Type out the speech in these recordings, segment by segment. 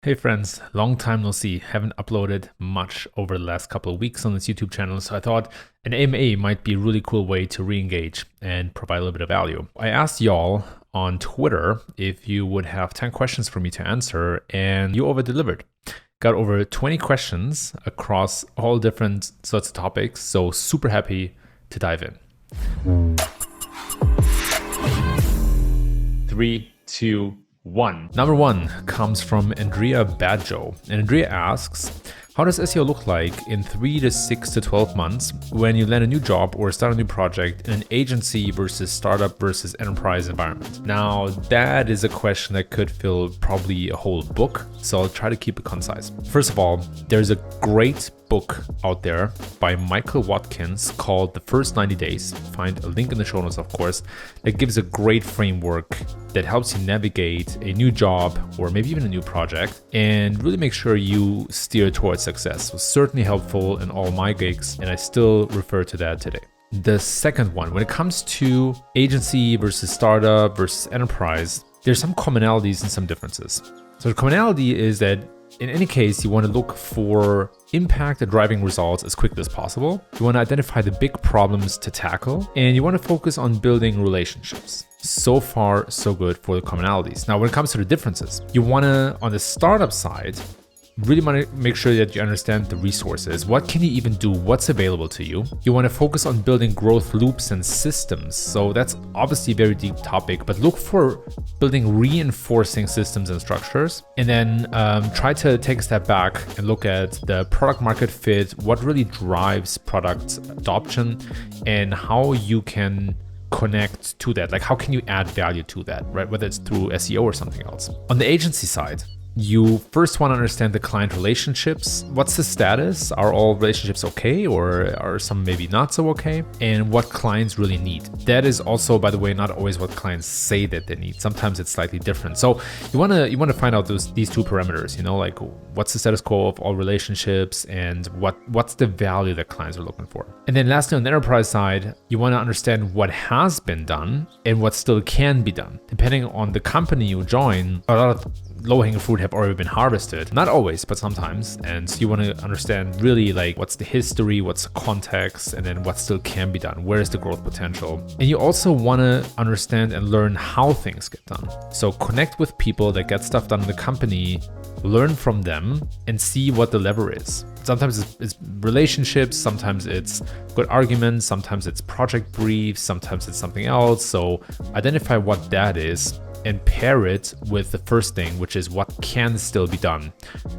Hey friends, long time no see. Haven't uploaded much over the last couple of weeks on this YouTube channel, so I thought an AMA might be a really cool way to re-engage and provide a little bit of value. I asked y'all on Twitter if you would have 10 questions for me to answer, and you over-delivered. Got over 20 questions across all different sorts of topics, so super happy to dive in. 3, 2, 1. Number 1 comes from Andrea Badjo. And Andrea asks, how does SEO look like in 3 to 6 to 12 months when you land a new job or start a new project in an agency versus startup versus enterprise environment? Now, that is a question that could fill probably a whole book, so I'll try to keep it concise. First of all, there's a great book out there by Michael Watkins called The First 90 Days. Find a link in the show notes, of course, that gives a great framework that helps you navigate a new job or maybe even a new project and really make sure you steer towards success. It was certainly helpful in all my gigs, and I still refer to that today. The second one, when it comes to agency versus startup versus enterprise, there's some commonalities and some differences. So the commonality is that in any case, you want to look for impact and driving results as quickly as possible. You want to identify the big problems to tackle, and you want to focus on building relationships. So far, so good for the commonalities. Now, when it comes to the differences, you want to, on the startup side, really want to make sure that you understand the resources. What can you even do? What's available to you? You want to focus on building growth loops and systems. So that's obviously a very deep topic, but look for building reinforcing systems and structures. And then try to take a step back and look at the product market fit, what really drives product adoption, and how you can connect to that. Like, how can you add value to that, right? Whether it's through SEO or something else. On the agency side, you first want to understand the client relationships. What's the status? Are all relationships okay, or are some maybe not so okay? And what clients really need. That is also, by the way, not always what clients say that they need. Sometimes it's slightly different. So you want to find out these two parameters, like what's the status quo of all relationships and what's the value that clients are looking for. And then lastly, on the enterprise side, you want to understand what has been done and what still can be done. Depending on the company you join, a lot of low-hanging fruit have already been harvested. Not always, but sometimes. And so you want to understand really like what's the history, what's the context, and then what still can be done. Where is the growth potential? And you also want to understand and learn how things get done. So connect with people that get stuff done in the company, learn from them, and see what the lever is. Sometimes it's relationships, sometimes it's good arguments, sometimes it's project briefs, sometimes it's something else. So identify what that is and pair it with the first thing, which is what can still be done.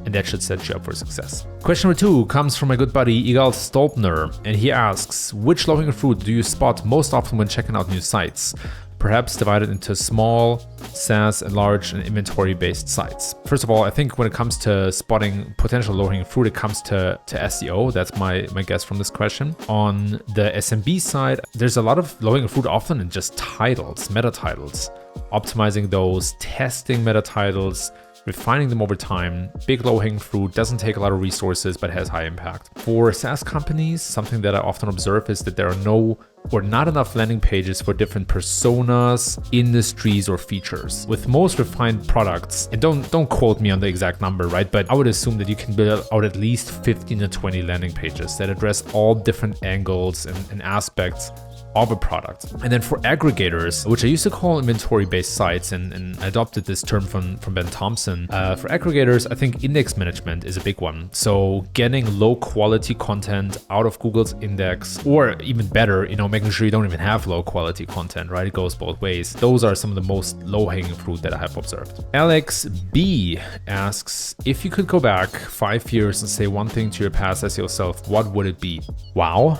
And that should set you up for success. Question number 2 comes from my good buddy Igal Stolpner, and he asks, which low-hanging fruit do you spot most often when checking out new sites? Perhaps divided into small, SaaS, and large and inventory-based sites. First of all, I think when it comes to spotting potential low-hanging fruit, it comes to SEO. That's my guess from this question. On the SMB side, there's a lot of low-hanging fruit often in just titles, meta titles. Optimizing those, testing meta titles, refining them over time. Big low-hanging fruit, doesn't take a lot of resources, but has high impact. For SaaS companies, something that I often observe is that there are not enough landing pages for different personas, industries, or features. With most refined products, and don't quote me on the exact number, right? But I would assume that you can build out at least 15 to 20 landing pages that address all different angles and aspects of a product. And then for aggregators, which I used to call inventory-based sites, and I adopted this term from Ben Thompson. For aggregators, I think index management is a big one. So getting low-quality content out of Google's index, or even better, making sure you don't even have low-quality content, right? It goes both ways. Those are some of the most low-hanging fruit that I have observed. Alex B asks, if you could go back 5 years and say one thing to your past SEO self, what would it be? Wow,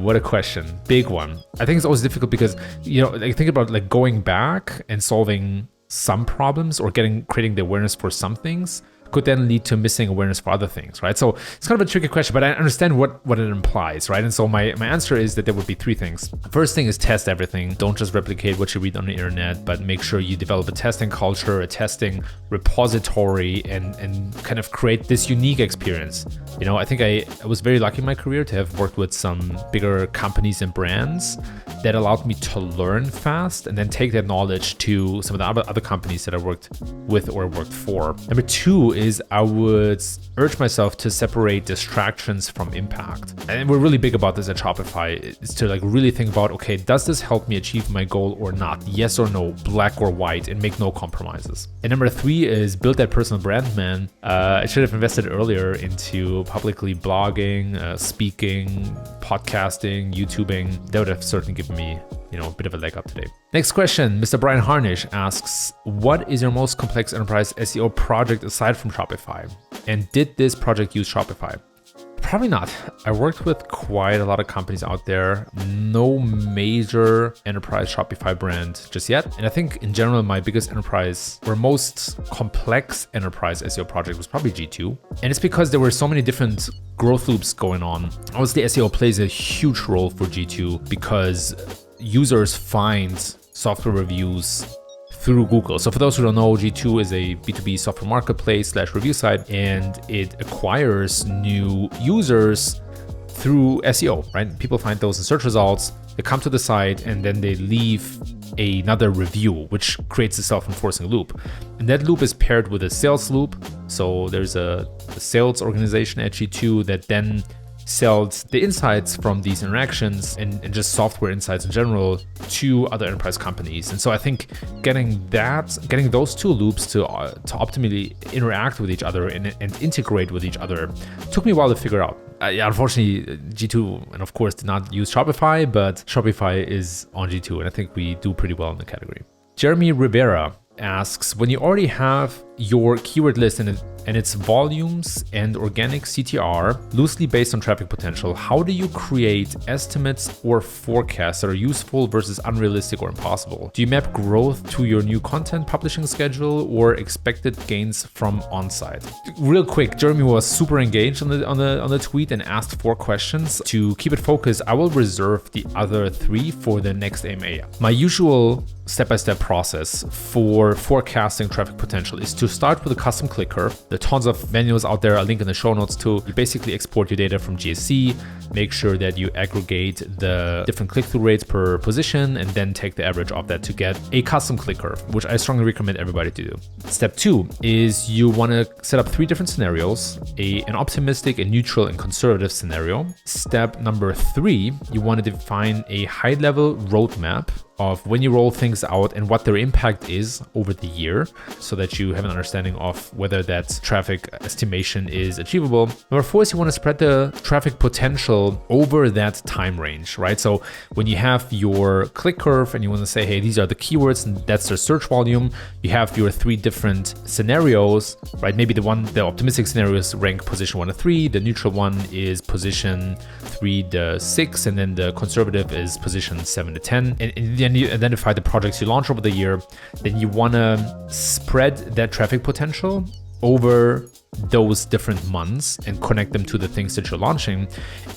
what a question. Big one. I think it's always difficult because, I think about like going back and solving some problems or creating the awareness for some things could then lead to missing awareness for other things, right? So it's kind of a tricky question, but I understand what it implies, right? And so my answer is that there would be 3 things. The first thing is test everything. Don't just replicate what you read on the internet, but make sure you develop a testing culture, a testing repository, and kind of create this unique experience. I think I was very lucky in my career to have worked with some bigger companies and brands that allowed me to learn fast and then take that knowledge to some of the other companies that I worked with or worked for. Number 2 is I would urge myself to separate distractions from impact. And we're really big about this at Shopify, is to really think about, okay, does this help me achieve my goal or not? Yes or no, black or white, and make no compromises. And number 3 is build that personal brand, man. I should have invested earlier into publicly blogging, speaking, podcasting, YouTubing. That would have certainly given me a bit of a leg up today. Next question, Mr. Brian Harnish asks, what is your most complex enterprise SEO project aside from Shopify? And did this project use Shopify? Probably not. I worked with quite a lot of companies out there. No major enterprise Shopify brand just yet. And I think in general, my biggest enterprise or most complex enterprise SEO project was probably G2. And it's because there were so many different growth loops going on. Obviously, SEO plays a huge role for G2 because users find software reviews through Google. So for those who don't know, G2 is a B2B software marketplace / review site, and it acquires new users through SEO, right? People find those in search results, they come to the site, and then they leave another review, which creates a self-enforcing loop. And that loop is paired with a sales loop. So there's a sales organization at G2 that then sells the insights from these interactions and just software insights in general to other enterprise companies. And so I think getting those two loops to optimally interact with each other and integrate with each other took me a while to figure out. Unfortunately, G2, and of course, did not use Shopify, but Shopify is on G2, and I think we do pretty well in the category. Jeremy Rivera asks, when you already have your keyword list and its volumes and organic CTR loosely based on traffic potential, how do you create estimates or forecasts that are useful versus unrealistic or impossible? Do you map growth to your new content publishing schedule or expected gains from on-site? Real quick, Jeremy was super engaged on the tweet and asked 4 questions. To keep it focused, I will reserve the other 3 for the next AMA. My usual step-by-step process for forecasting traffic potential is to start with a custom click curve. There are tons of manuals out there. I'll link in the show notes too. You basically export your data from GSC, make sure that you aggregate the different click-through rates per position, and then take the average of that to get a custom click curve, which I strongly recommend everybody to do. Step 2 is you want to set up 3 different scenarios, an optimistic, a neutral, and conservative scenario. Step number 3, you want to define a high-level roadmap of when you roll things out and what their impact is over the year, so that you have an understanding of whether that traffic estimation is achievable. Number 4 is you want to spread the traffic potential over that time range, right? So when you have your click curve and you want to say, hey, these are the keywords and that's their search volume, you have your 3 different scenarios, right? Maybe the optimistic scenario is rank position 1 to 3, the neutral one is position 3 to 6, and then the conservative is position 7 to 10. And then you identify the projects you launch over the year. Then you want to spread that traffic potential over those different months and connect them to the things that you're launching.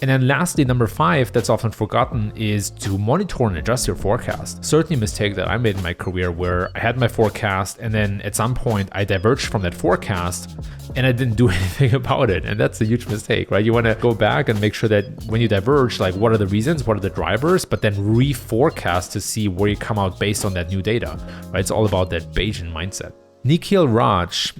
And then lastly, number 5, that's often forgotten, is to monitor and adjust your forecast. Certainly a mistake that I made in my career where I had my forecast and then at some point I diverged from that forecast and I didn't do anything about it. And that's a huge mistake, right? You want to go back and make sure that when you diverge, like what are the reasons, what are the drivers, but then reforecast to see where you come out based on that new data, right? It's all about that Bayesian mindset. Nikhil Raj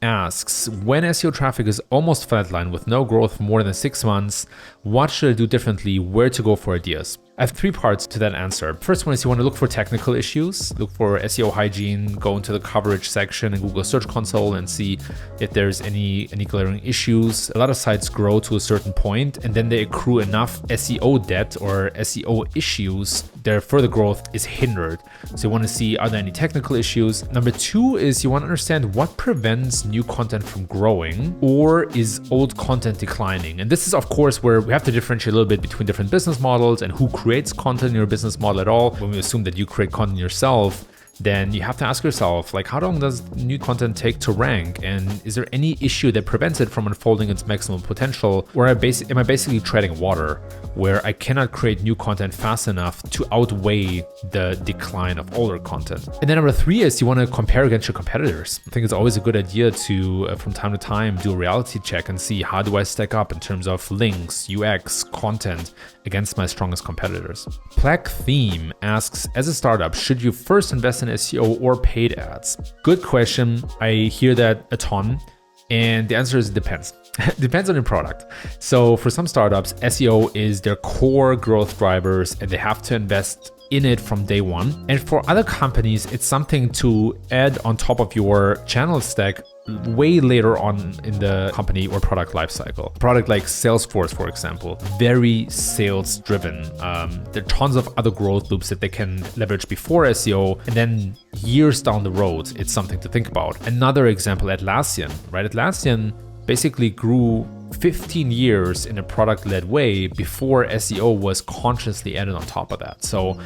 asks, when SEO traffic is almost flatline with no growth for more than 6 months, what should I do differently? Where to go for ideas? I have 3 parts to that answer. First one is you want to look for technical issues, look for SEO hygiene, go into the coverage section in Google Search Console and see if there's any glaring issues. A lot of sites grow to a certain point and then they accrue enough SEO debt or SEO issues, their further growth is hindered. So you want to see, are there any technical issues? Number 2 is you want to understand what prevents new content from growing, or is old content declining? And this is of course where we have to differentiate a little bit between different business models and who creates content in your business model at all. When we assume that you create content yourself, then you have to ask yourself, like, how long does new content take to rank? And is there any issue that prevents it from unfolding its maximum potential? Or am I basically treading water where I cannot create new content fast enough to outweigh the decline of older content? And then number 3 is you want to compare against your competitors. I think it's always a good idea to, from time to time, do a reality check and see, how do I stack up in terms of links, UX, content against my strongest competitors? Plaque Theme asks, as a startup, should you first invest in SEO or paid ads? Good question. I hear that a ton. And the answer is it depends. Depends on your product. So for some startups, SEO is their core growth drivers and they have to invest in it from day one. And for other companies, it's something to add on top of your channel stack way later on in the company or product lifecycle. Product like Salesforce, for example, very sales driven. There are tons of other growth loops that they can leverage before SEO, and then years down the road, it's something to think about. Another example, Atlassian, right? Atlassian basically grew 15 years in a product-led way before SEO was consciously added on top of that. So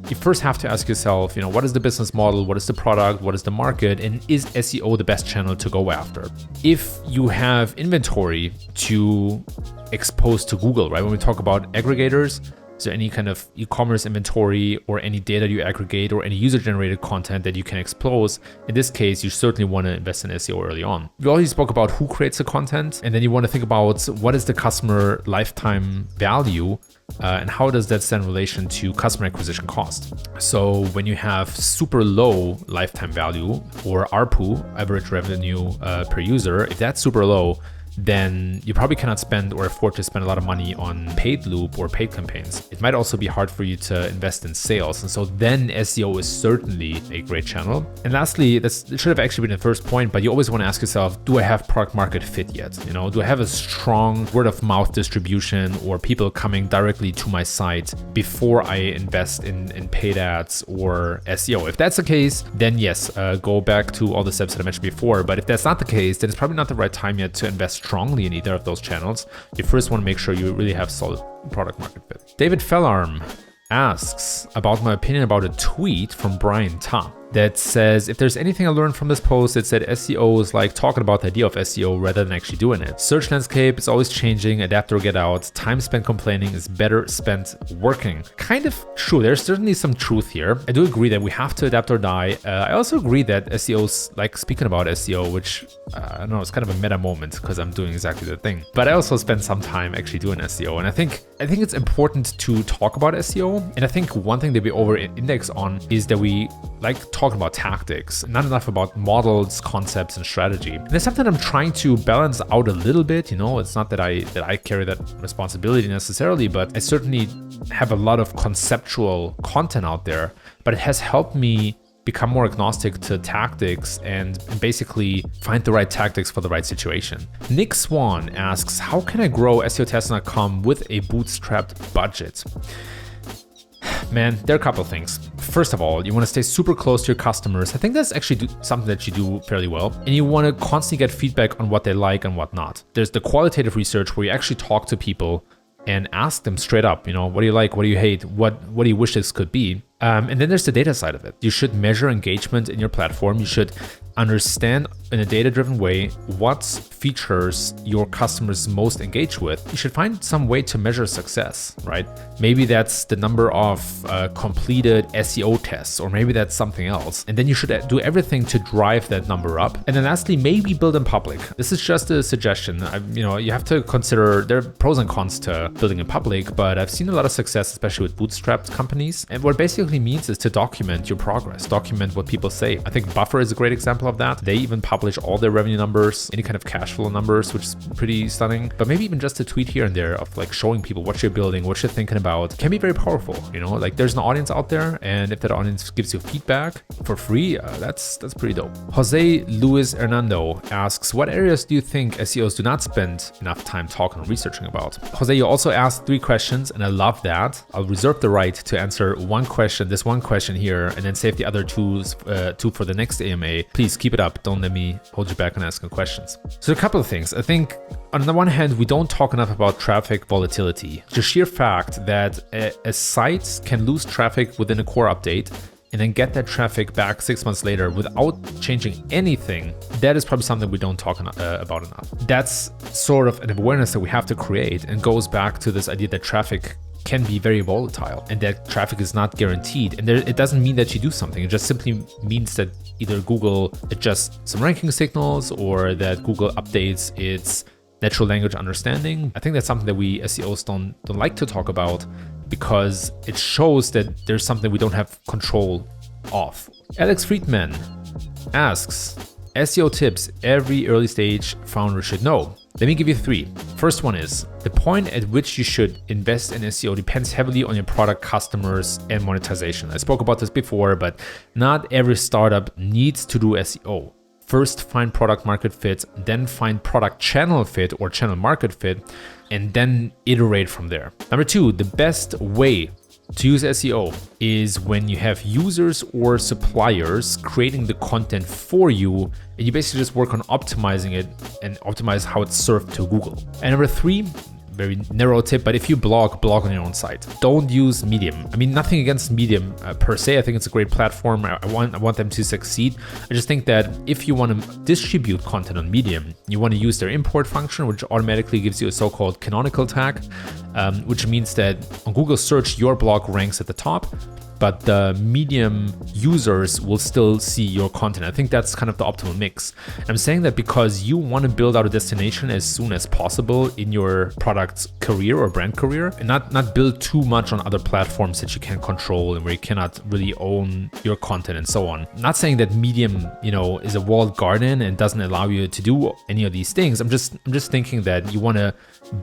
you first have to ask yourself, what is the business model? What is the product? What is the market? And is SEO the best channel to go after? If you have inventory to expose to Google, right? When we talk about aggregators, is there any kind of e-commerce inventory or any data you aggregate or any user-generated content that you can expose? In this case, you certainly want to invest in SEO early on. We already spoke about who creates the content, and then you want to think about what is the customer lifetime value and how does that stand in relation to customer acquisition cost? So when you have super low lifetime value or ARPU, average revenue per user, if that's super low, then you probably cannot spend or afford to spend a lot of money on paid loop or paid campaigns. It might also be hard for you to invest in sales. And so then SEO is certainly a great channel. And lastly, it should have actually been the first point, but you always want to ask yourself, do I have product market fit yet? Do I have a strong word of mouth distribution or people coming directly to my site before I invest in paid ads or SEO? If that's the case, then yes, go back to all the steps that I mentioned before. But if that's not the case, then it's probably not the right time yet to invest strongly in either of those channels. You first want to make sure you really have solid product market fit. David Fellarm asks about my opinion about a tweet from Brian Tom that says, if there's anything I learned from this post, it's that SEO is like talking about the idea of SEO rather than actually doing it. Search landscape is always changing, adapt or get out. Time spent complaining is better spent working. Kind of true. There's certainly some truth here. I do agree that we have to adapt or die. I also agree that SEOs, like speaking about SEO, which I don't know, it's kind of a meta moment because I'm doing exactly the thing. But I also spend some time actually doing SEO. And I think it's important to talk about SEO. And I think one thing that we over index on is that we like talking about tactics, not enough about models, concepts, and strategy. And that's something I'm trying to balance out a little bit. It's not that I carry that responsibility necessarily, but I certainly have a lot of conceptual content out there, but it has helped me become more agnostic to tactics and basically find the right tactics for the right situation. Nick Swan asks, how can I grow SEOtest.com with a bootstrapped budget? Man, there are a couple of things. First of all, you want to stay super close to your customers. I think that's actually something that you do fairly well. And you want to constantly get feedback on what they like and what not. There's the qualitative research where you actually talk to people and ask them straight up, what do you like? What do you hate? What do you wish this could be? And then there's the data side of it. You should measure engagement in your platform. You should understand in a data-driven way what features your customers most engage with. You should find some way to measure success, right? Maybe that's the number of completed SEO tests, or maybe that's something else. And then you should do everything to drive that number up. And then lastly, maybe build in public. This is just a suggestion. You have to consider there are pros and cons to building in public, but I've seen a lot of success, especially with bootstrapped companies. And what it basically means is to document your progress, document what people say. I think Buffer is a great example of that. They even publish all their revenue numbers, any kind of cash flow numbers, which is pretty stunning. But maybe even just a tweet here and there of like showing people what you're building, what you're thinking about can be very powerful. Like there's an audience out there, and if that audience gives you feedback for free, that's pretty dope. Jose Luis Hernando asks, what areas do you think SEOs do not spend enough time talking and researching about? Jose, you also asked 3 questions, and I love that. I'll reserve the right to answer this one question here, and then save the other two for the next AMA. Please keep it up. Don't let me hold you back on asking questions. So a couple of things. I think on the one hand, we don't talk enough about traffic volatility. The sheer fact that a site can lose traffic within a core update and then get that traffic back 6 months later without changing anything, that is probably something we don't talk about enough. That's sort of an awareness that we have to create, and goes back to this idea that traffic can be very volatile and that traffic is not guaranteed. And it doesn't mean that you do something. It just simply means that either Google adjusts some ranking signals or that Google updates its natural language understanding. I think that's something that we SEOs don't like to talk about, because it shows that there's something we don't have control of. Alex Friedman asks, SEO tips every early stage founder should know. Let me give you 3. First one is, the point at which you should invest in SEO depends heavily on your product, customers, and monetization. I spoke about this before, but not every startup needs to do SEO. First, find product market fit, then find product channel fit or channel market fit, and then iterate from there. Number 2, the best way to use SEO is when you have users or suppliers creating the content for you, and you basically just work on optimizing it and optimize how it's served to Google. And number 3, very narrow tip, but if you blog on your own site. Don't use Medium. I mean, nothing against Medium per se. I think it's a great platform. I want them to succeed. I just think that if you want to distribute content on Medium, you want to use their import function, which automatically gives you a so-called canonical tag, which means that on Google search, your blog ranks at the top, but the Medium users will still see your content. I think that's kind of the optimal mix. I'm saying that because you want to build out a destination as soon as possible in your product career or brand career, and not build too much on other platforms that you can't control and where you cannot really own your content and so on. I'm not saying that Medium, is a walled garden and doesn't allow you to do any of these things. I'm just thinking that you want to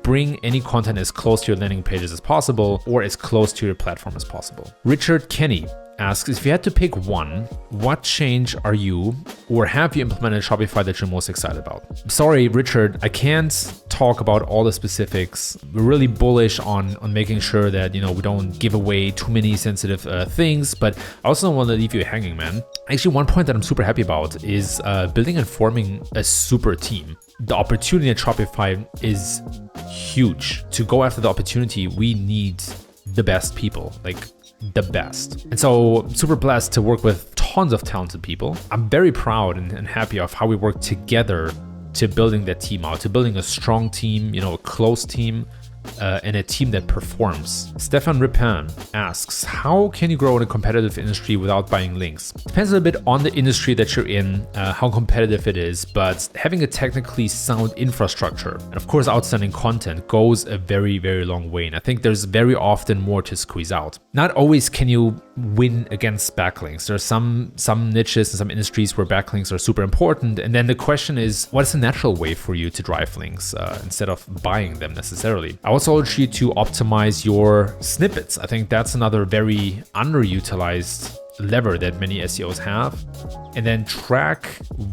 bring any content as close to your landing pages as possible or as close to your platform as possible. Richard Kenny asks, if you had to pick one, what change are you or have you implemented Shopify that you're most excited about? Sorry, Richard, I can't talk about all the specifics. We're really bullish on making sure that, we don't give away too many sensitive things, but I also don't want to leave you hanging, man. Actually, one point that I'm super happy about is building and forming a super team. The opportunity at Shopify is huge. To go after the opportunity, we need the best people, like the best. And so I'm super blessed to work with tons of talented people. I'm very proud and happy of how we work together to building that team out, to building a strong team, a close team, and a team that performs. Stefan Ripin asks, how can you grow in a competitive industry without buying links? Depends a little bit on the industry that you're in, how competitive it is, but having a technically sound infrastructure and of course outstanding content goes a very, very long way. And I think there's very often more to squeeze out. Not always can you win against backlinks. There are some niches and some industries where backlinks are super important. And then the question is, what is a natural way for you to drive links instead of buying them necessarily? I also urge you to optimize your snippets. I think that's another very underutilized lever that many SEOs have. And then track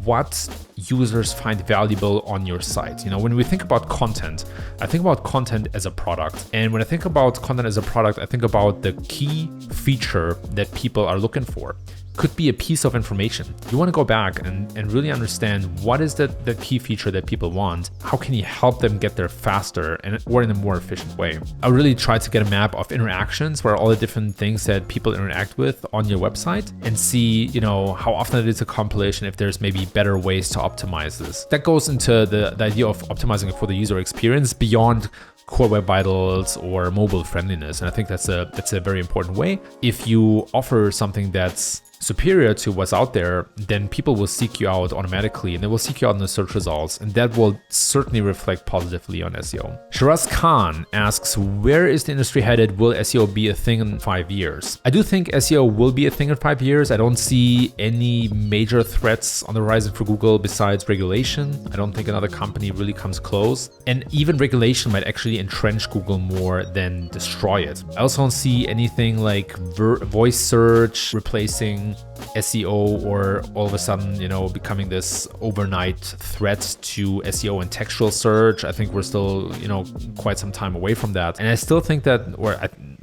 what users find valuable on your site. When we think about content, I think about content as a product. And when I think about content as a product, I think about the key feature that people are looking for. Could be a piece of information. You want to go back and really understand what is the key feature that people want. How can you help them get there faster or in a more efficient way? I really try to get a map of interactions where all the different things that people interact with on your website and see, how often it is accomplished and if there's maybe better ways to optimize this. That goes into the idea of optimizing it for the user experience beyond core web vitals or mobile friendliness. And I think that's a very important way. If you offer something that's superior to what's out there, then people will seek you out automatically and they will seek you out in the search results, and that will certainly reflect positively on SEO. Shiraz Khan asks, where is the industry headed? Will SEO be a thing in 5 years? I do think SEO will be a thing in 5 years. I don't see any major threats on the horizon for Google besides regulation. I don't think another company really comes close. And even regulation might actually entrench Google more than destroy it. I also don't see anything like voice search replacing SEO or all of a sudden, becoming this overnight threat to SEO and textual search. I think we're still, quite some time away from that. And I still think that,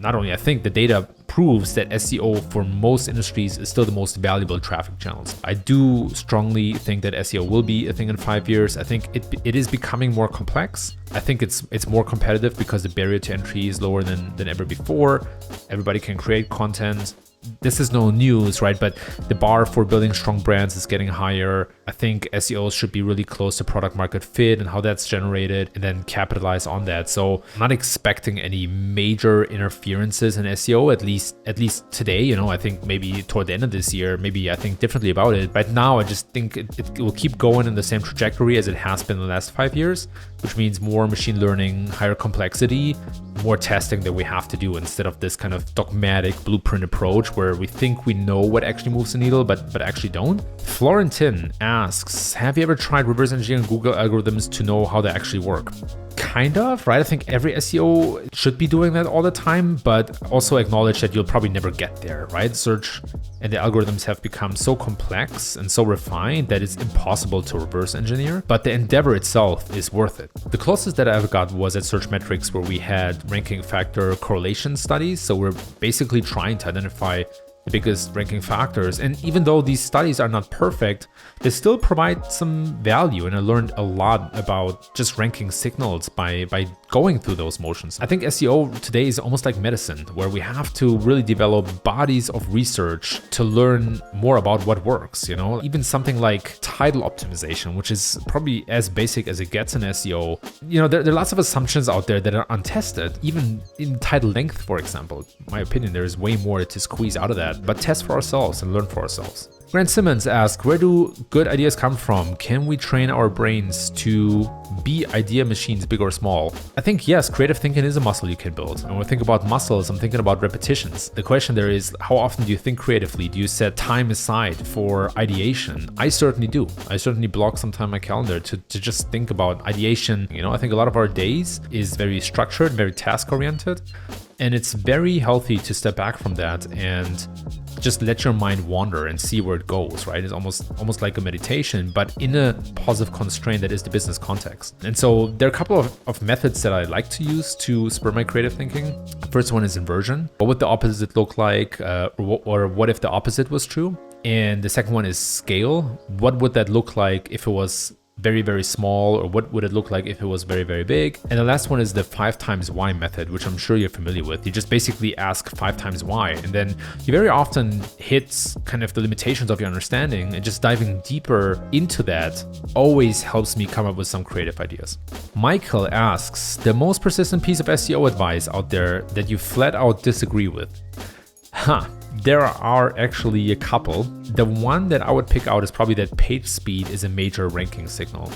I think the data proves that SEO for most industries is still the most valuable traffic channels. I do strongly think that SEO will be a thing in 5 years. I think it is becoming more complex. I think it's more competitive because the barrier to entry is lower than ever before. Everybody can create content. This is no news, right? But the bar for building strong brands is getting higher. I think SEOs should be really close to product market fit and how that's generated and then capitalize on that. So I'm not expecting any major interferences in SEO, at least today. I think maybe toward the end of this year, maybe I think differently about it. Right now, I just think it will keep going in the same trajectory as it has been in the last 5 years, which means more machine learning, higher complexity, more testing that we have to do instead of this kind of dogmatic blueprint approach where we think we know what actually moves the needle, but actually don't. Florentin asks, have you ever tried reverse engineering Google algorithms to know how they actually work? Kind of, right? I think every SEO should be doing that all the time, but also acknowledge that you'll probably never get there, right? Search and the algorithms have become so complex and so refined that it's impossible to reverse engineer, but the endeavor itself is worth it. The closest that I ever got was at Search Metrics, where we had ranking factor correlation studies. So we're basically trying to identify the biggest ranking factors. And even though these studies are not perfect, they still provide some value. And I learned a lot about just ranking signals by going through those motions. I think SEO today is almost like medicine, where we have to really develop bodies of research to learn more about what works, you know? Even something like title optimization, which is probably as basic as it gets in SEO. You know, there are lots of assumptions out there that are untested, even in title length, for example. In my opinion, there is way more to squeeze out of that, but test for ourselves and learn for ourselves. Grant Simmons asks, where do good ideas come from? Can we train our brains to be idea machines, big or small? I think yes, creative thinking is a muscle you can build. And when we think about muscles, I'm thinking about repetitions. The question there is, how often do you think creatively? Do you set time aside for ideation? I certainly do. I certainly block some time in my calendar to just think about ideation. You know, I think a lot of our days is very structured, very task oriented. And it's very healthy to step back from that and just let your mind wander and see where it goes, right? It's almost like a meditation, but in a positive constraint that is the business context. And so there are a couple of methods that I like to use to spur my creative thinking. First one is inversion. What would the opposite look like? Or what if the opposite was true? And the second one is scale. What would that look like if it was very, very small, or what would it look like if it was very, very big? And the last one is the 5 times why method, which I'm sure you're familiar with. You just basically ask 5 times why, and then you very often hit kind of the limitations of your understanding, and just diving deeper into that always helps me come up with some creative ideas. Michael asks, the most persistent piece of SEO advice out there that you flat out disagree with? There are actually a couple. The one that I would pick out is probably that page speed is a major ranking signal.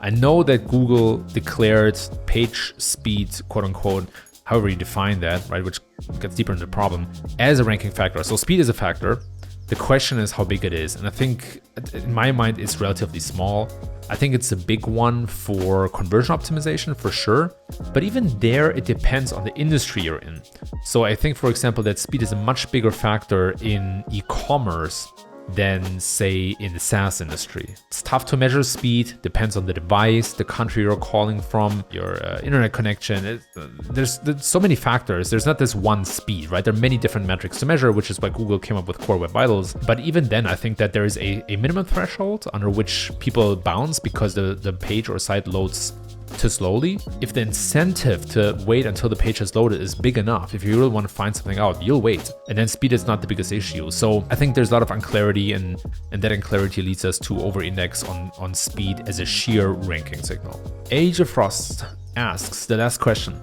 I know that Google declared page speed, quote unquote, however you define that, right, which gets deeper into the problem, as a ranking factor. So speed is a factor. The question is how big it is. And I think in my mind, it's relatively small. I think it's a big one for conversion optimization for sure. But even there, it depends on the industry you're in. So I think, for example, that speed is a much bigger factor in e-commerce than, say, in the SaaS industry. It's tough to measure speed, depends on the device, the country you're calling from, your internet connection. There's so many factors. There's not this one speed, right? There are many different metrics to measure, which is why Google came up with Core Web Vitals. But even then, I think that there is a minimum threshold under which people bounce because the page or site loads too slowly. If the incentive to wait until the page has loaded is big enough, if you really want to find something out, you'll wait. And then speed is not the biggest issue. So I think there's a lot of unclarity, and that unclarity leads us to over-index on speed as a sheer ranking signal. Age of Frost asks the last question,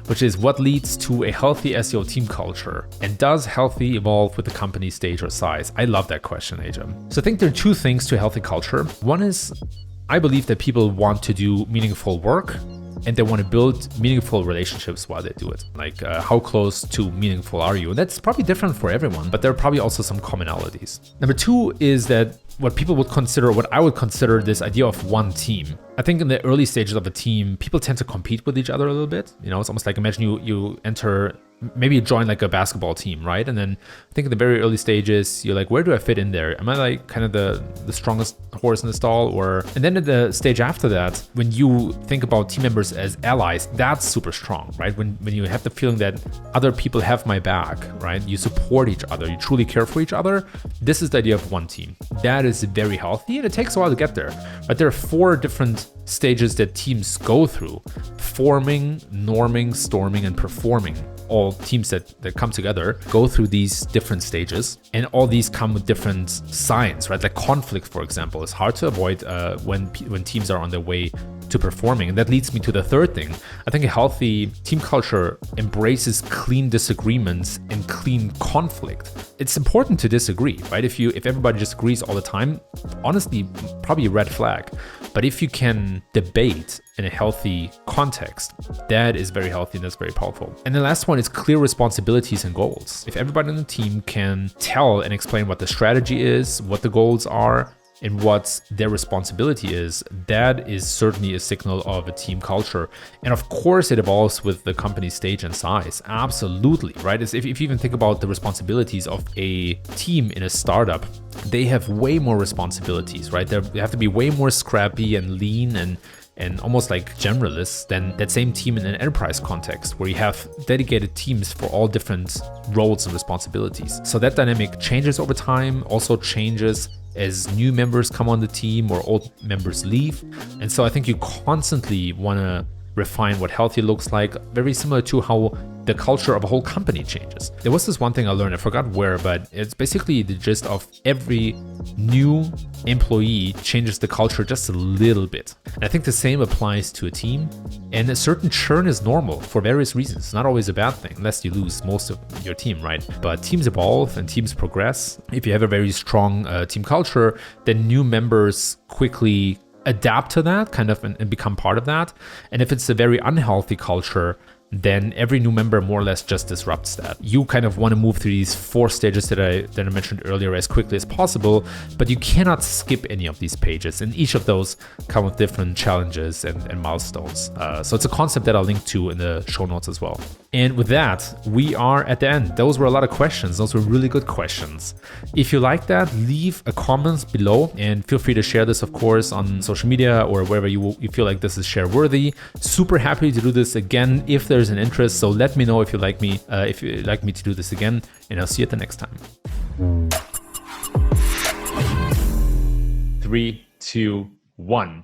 which is, what leads to a healthy SEO team culture? And does healthy evolve with the company stage or size? I love that question, Ajam. So I think there are two things to a healthy culture. One is, I believe that people want to do meaningful work and they want to build meaningful relationships while they do it. Like how close to meaningful are you? And that's probably different for everyone, but there are probably also some commonalities. Number two is that what people would consider, what I would consider this idea of one team. I think in the early stages of a team, people tend to compete with each other a little bit. You know, it's almost like, imagine you enter, maybe you join like a basketball team, right? And then I think in the very early stages, you're like, where do I fit in there? Am I like kind of the strongest horse in the stall? And then at the stage after that, when you think about team members as allies, that's super strong, right? When you have the feeling that other people have my back, right? You support each other, you truly care for each other. This is the idea of one team. That is very healthy, and it takes a while to get there. But there are 4 different stages that teams go through: forming, norming, storming, and performing. All teams that come together go through these different stages, and all these come with different signs, right? Like conflict, for example, is hard to avoid when teams are on their way to performing. And that leads me to the third thing. I think a healthy team culture embraces clean disagreements and clean conflict. It's important to disagree, right? If everybody just agrees all the time, honestly, probably a red flag. But if you can debate in a healthy context, that is very healthy and that's very powerful. And the last one is clear responsibilities and goals. If everybody on the team can tell and explain what the strategy is, what the goals are, and what their responsibility is, that is certainly a signal of a team culture. And of course, it evolves with the company's stage and size. Absolutely, right? If you even think about the responsibilities of a team in a startup, they have way more responsibilities, right? They have to be way more scrappy and lean and almost like generalists than that same team in an enterprise context where you have dedicated teams for all different roles and responsibilities. So that dynamic changes over time, also changes as new members come on the team or old members leave. And so I think you constantly want to refine what healthy looks like, very similar to how the culture of a whole company changes. There was this one thing I learned, I forgot where, but it's basically the gist of every new employee changes the culture just a little bit. And I think the same applies to a team. And a certain churn is normal for various reasons. It's not always a bad thing, unless you lose most of your team, right? But teams evolve and teams progress. If you have a very strong team culture, then new members quickly adapt to that kind of and become part of that. And if it's a very unhealthy culture, then every new member more or less just disrupts that. You kind of want to move through these 4 stages that I mentioned earlier as quickly as possible, but you cannot skip any of these pages. And each of those come with different challenges and milestones. So it's a concept that I'll link to in the show notes as well. And with that, we are at the end. Those were a lot of questions. Those were really good questions. If you like that, leave a comment below and feel free to share this, of course, on social media or wherever you feel like this is share worthy. Super happy to do this again if there's an interest. So let me know if you'd like me to do this again, and I'll see you at the next time. 3, 2, 1.